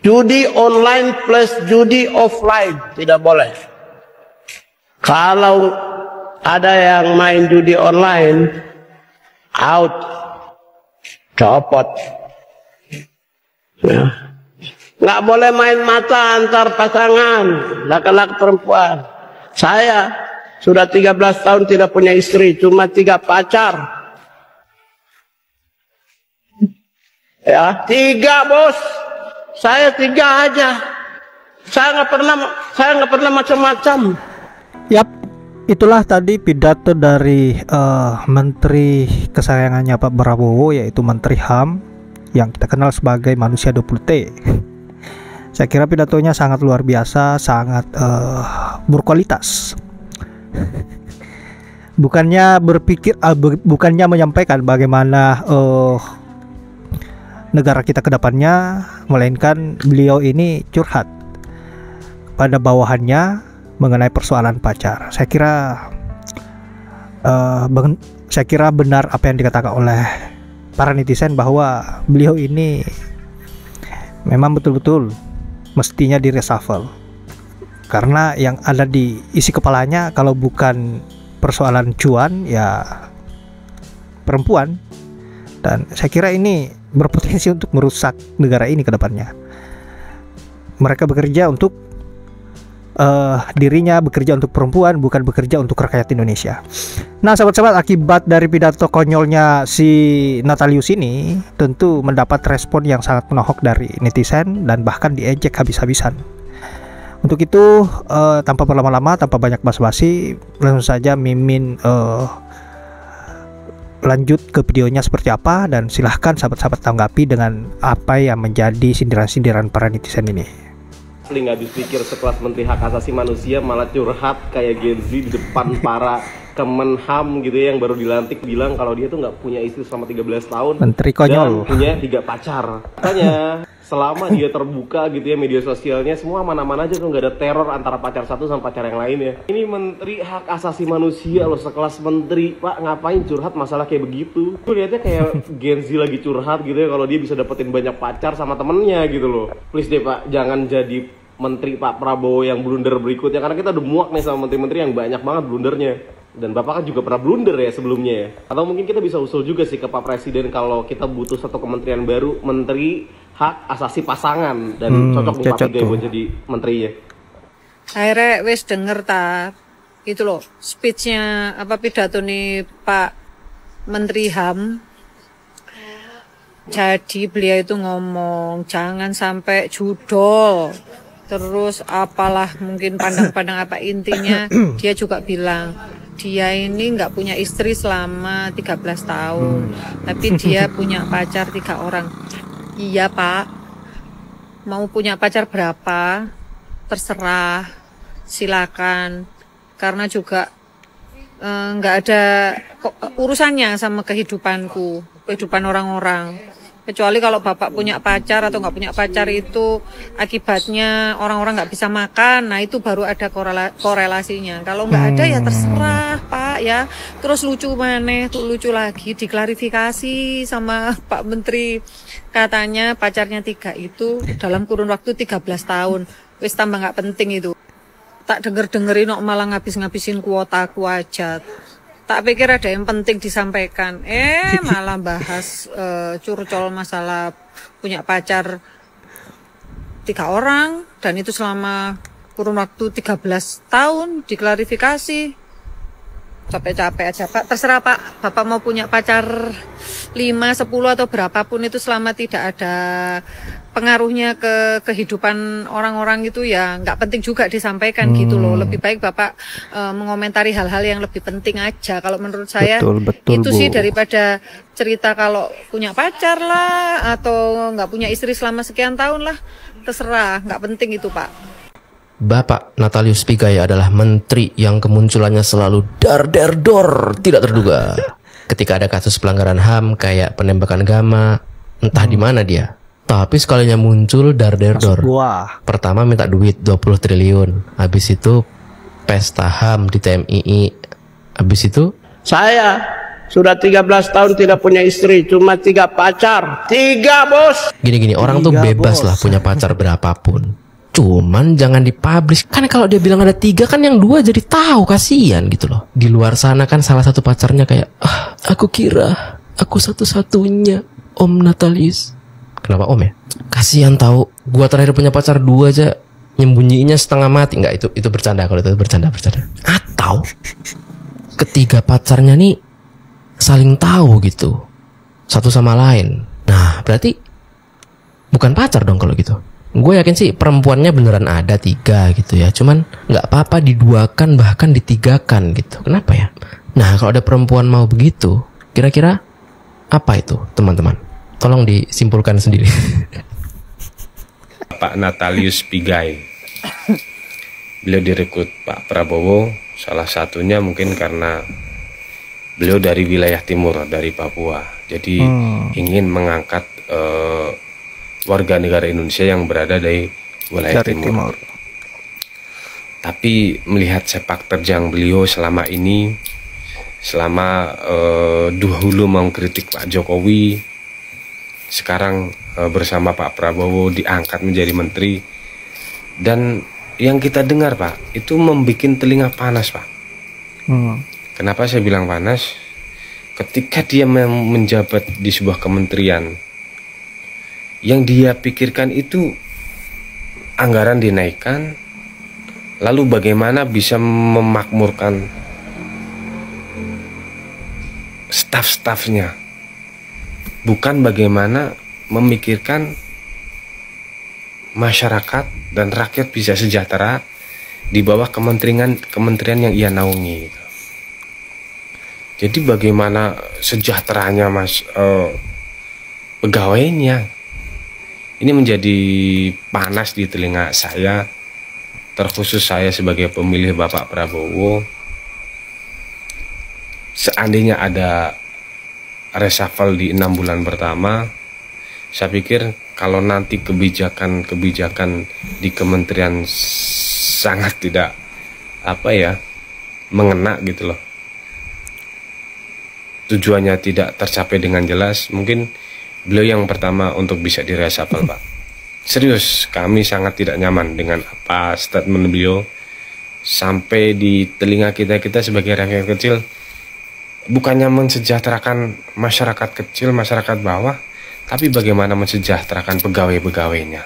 Judi online plus judi offline tidak boleh. Kalau ada yang main judi online, out, copot. Ya. Nggak boleh main mata antar pasangan, laki-laki perempuan. Saya sudah 13 tahun tidak punya istri, cuma 3 pacar. Ya, 3 bos. Saya 3 aja. Saya nggak pernah macam-macam. Yap, itulah tadi pidato dari Menteri kesayangannya Pak Prabowo, yaitu Menteri HAM yang kita kenal sebagai manusia 20T. Saya kira pidatonya sangat luar biasa, sangat berkualitas. Bukannya bukannya menyampaikan bagaimana negara kita ke depannya, melainkan beliau ini curhat pada bawahannya mengenai persoalan pacar. Saya kira benar apa yang dikatakan oleh para netizen, bahwa beliau ini memang betul-betul mestinya di reshuffle, karena yang ada di isi kepalanya kalau bukan persoalan cuan ya perempuan, dan saya kira ini berpotensi untuk merusak negara ini ke depannya. Mereka bekerja untuk dirinya, bekerja untuk perempuan, bukan bekerja untuk rakyat Indonesia. Nah, sahabat-sahabat, akibat dari pidato konyolnya si Natalius ini tentu mendapat respon yang sangat menohok dari netizen dan bahkan diejek habis-habisan. Untuk itu, tanpa berlama-lama, tanpa banyak basa-basi, langsung saja Mimin lanjut ke videonya seperti apa, dan silahkan sahabat-sahabat tanggapi dengan apa yang menjadi sindiran-sindiran para netizen ini. Nggak habis pikir, sekelas Menteri Hak Asasi Manusia malah curhat kayak Gen Z di depan para Kemenham gitu ya, yang baru dilantik, bilang kalau dia tuh nggak punya istri selama 13 tahun. Menteri konyol. Dan punya 3 pacar. Katanya selama dia terbuka gitu ya media sosialnya, semua aman-aman aja tuh, nggak ada teror antara pacar satu sama pacar yang lain ya. Ini Menteri Hak Asasi Manusia loh, sekelas menteri, Pak, ngapain curhat masalah kayak begitu? Gue lihatnya kayak Gen Z lagi curhat gitu ya, kalau dia bisa dapetin banyak pacar sama temennya gitu loh. Please deh Pak, jangan jadi Menteri Pak Prabowo yang blunder berikutnya, karena kita udah muak nih sama menteri-menteri yang banyak banget blundernya. Dan Bapak kan juga pernah blunder ya sebelumnya ya. Atau mungkin kita bisa usul juga sih ke Pak Presiden, kalau kita butuh satu kementerian baru, Menteri Hak Asasi Pasangan, dan cocok nih Pak Tiga buat jadi menterinya. Akhirnya wes denger ta itu loh speechnya, apa pidato nih Pak Menteri HAM. Jadi beliau itu ngomong jangan sampai judol, terus apalah mungkin pandang-pandang apa, intinya dia juga bilang dia ini nggak punya istri selama 13 tahun, tapi dia punya pacar 3 orang. Iya Pak, mau punya pacar berapa terserah, silakan, karena juga nggak ada urusannya sama kehidupanku, kehidupan orang-orang. Kecuali kalau Bapak punya pacar atau nggak punya pacar, itu akibatnya orang-orang nggak bisa makan. Nah itu baru ada korelasinya. Kalau nggak ada ya terserah Pak ya. Terus lucu lucu lagi diklarifikasi sama Pak Menteri. Katanya pacarnya 3 itu dalam kurun waktu 13 tahun. Wis tambah nggak penting itu. Tak denger-dengerin kok malah ngabis-ngabisin kuotaku aja. Tak pikir ada yang penting disampaikan, malah bahas curcol masalah punya pacar 3 orang, dan itu selama kurun waktu 13 tahun, diklarifikasi. Capek-capek aja Pak, terserah Pak, Bapak mau punya pacar 5, 10 atau berapapun itu, selama tidak ada pengaruhnya ke kehidupan orang-orang itu ya nggak penting juga disampaikan gitu loh. Lebih baik Bapak mengomentari hal-hal yang lebih penting aja. Kalau menurut saya betul, itu Bu. Sih daripada cerita kalau punya pacar lah atau nggak punya istri selama sekian tahun lah, terserah, nggak penting itu Pak. Bapak Natalius Pigai adalah menteri yang kemunculannya selalu dar-der-dor, tidak terduga. Ketika ada kasus pelanggaran HAM kayak penembakan Gama, entah di mana dia. Tapi sekalinya muncul dar-der-dor. Pertama minta duit 20 triliun. Habis itu pesta HAM di TMII. Habis itu saya sudah 13 tahun tidak punya istri, cuma 3 pacar. 3 bos. Gini-gini, orang tuh 3, bebas bos. lah punya pacar berapapun. Cuman jangan dipublish. Kan kalau dia bilang ada 3, kan yang 2 jadi tahu, kasihan gitu loh. Di luar sana kan salah satu pacarnya kayak, aku kira aku satu-satunya Om Natalius. Kenapa Om ya? Kasihan tahu. Gua terakhir punya pacar 2 aja nyembunyiinnya setengah mati. Enggak, itu bercanda. Kalau itu bercanda. Atau ketiga pacarnya nih saling tahu gitu satu sama lain. Nah berarti bukan pacar dong kalau gitu. Gue yakin sih perempuannya beneran ada 3 gitu ya. Cuman nggak apa-apa diduakan, bahkan ditigakan gitu. Kenapa ya? Nah kalau ada perempuan mau begitu, kira-kira apa itu teman-teman? Tolong disimpulkan sendiri. Pak Natalius Pigai, beliau direkrut Pak Prabowo, salah satunya mungkin karena beliau dari wilayah timur, dari Papua. Jadi ingin mengangkat warga negara Indonesia yang berada di wilayah timur. Tapi melihat sepak terjang beliau selama ini, selama dahulu mengkritik Pak Jokowi, sekarang bersama Pak Prabowo diangkat menjadi menteri, dan yang kita dengar Pak itu membuat telinga panas Pak. Kenapa saya bilang panas? Ketika dia menjabat di sebuah kementerian, yang dia pikirkan itu anggaran dinaikkan, lalu bagaimana bisa memakmurkan staf-stafnya, bukan bagaimana memikirkan masyarakat dan rakyat bisa sejahtera di bawah kementerian yang ia naungi. Jadi bagaimana sejahteranya pegawainya, ini menjadi panas di telinga saya, terkhusus saya sebagai pemilih Bapak Prabowo. Seandainya ada reshuffle di 6 bulan pertama, saya pikir kalau nanti kebijakan di kementerian sangat tidak mengena gitu loh, tujuannya tidak tercapai dengan jelas, mungkin beliau yang pertama untuk bisa direshuffle Pak. Serius, kami sangat tidak nyaman dengan apa statement beliau, sampai di telinga kita sebagai rakyat kecil, bukannya mensejahterakan masyarakat kecil, masyarakat bawah, tapi bagaimana mensejahterakan pegawai-pegawainya.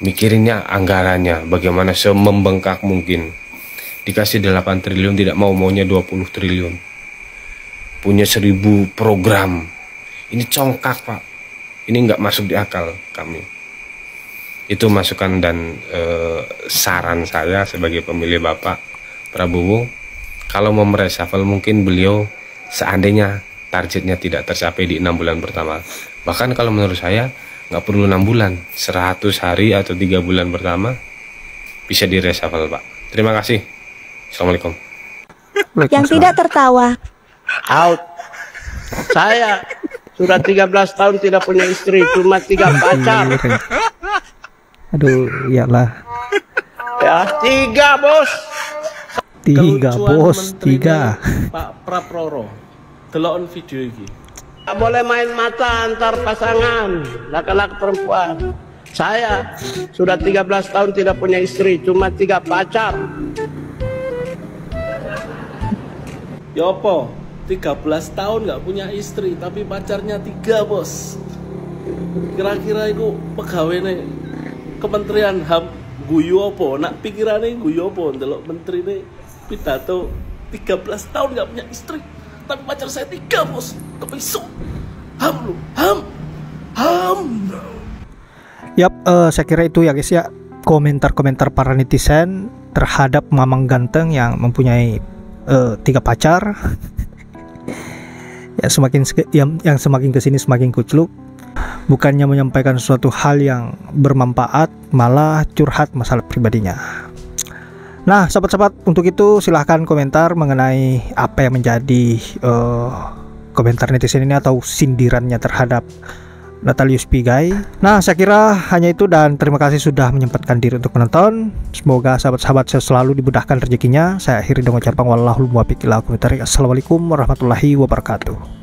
Mikirinnya anggarannya, bagaimana semembengkak mungkin. Dikasih 8 triliun, tidak maunya 20 triliun. Punya 1000 program. Ini congkak Pak. Ini nggak masuk di akal kami. Itu masukan dan saran saya sebagai pemilih Bapak Prabowo. Kalau mau mereshuffle, mungkin beliau seandainya targetnya tidak tercapai di 6 bulan pertama. Bahkan kalau menurut saya nggak perlu 6 bulan, 100 hari atau 3 bulan pertama bisa direshuffle Pak. Terima kasih. Assalamualaikum. Yang tidak tertawa. Out. Saya sudah 13 tahun tidak punya istri, cuma 3 pacar. Aduh, iyalah. Ya, 3 bos. 3 bos, 3. Pak Praproro, delokon video ini. Nggak boleh main mata antar pasangan, laki-laki perempuan. Saya sudah 13 tahun tidak punya istri, cuma 3 pacar. Ya apa? 13 tahun nggak punya istri, tapi pacarnya 3 bos. Kira-kira itu pegawai nih Kementerian HAM guyu apa? Nak pikirannya guyu apa? Ndelok menteri nih pidato 13 tahun nggak punya istri, tapi pacar saya 3 bos. Kepisuk. HAM lu, HAM. Yap, saya kira itu ya guys ya, komentar-komentar para netizen terhadap Mamang Ganteng yang mempunyai 3 pacar. Ya yang semakin kesini semakin kucluk, bukannya menyampaikan suatu hal yang bermanfaat, malah curhat masalah pribadinya. Nah sahabat-sahabat, untuk itu silahkan komentar mengenai apa yang menjadi komentar netizen ini atau sindirannya terhadap Natalius Pigai. Nah, saya kira hanya itu dan terima kasih sudah menyempatkan diri untuk menonton. Semoga sahabat-sahabat saya selalu dimudahkan rezekinya. Saya akhiri dengan ucapan wallahul muwaffiq ila aqwamit thoriq. Assalamualaikum warahmatullahi wabarakatuh.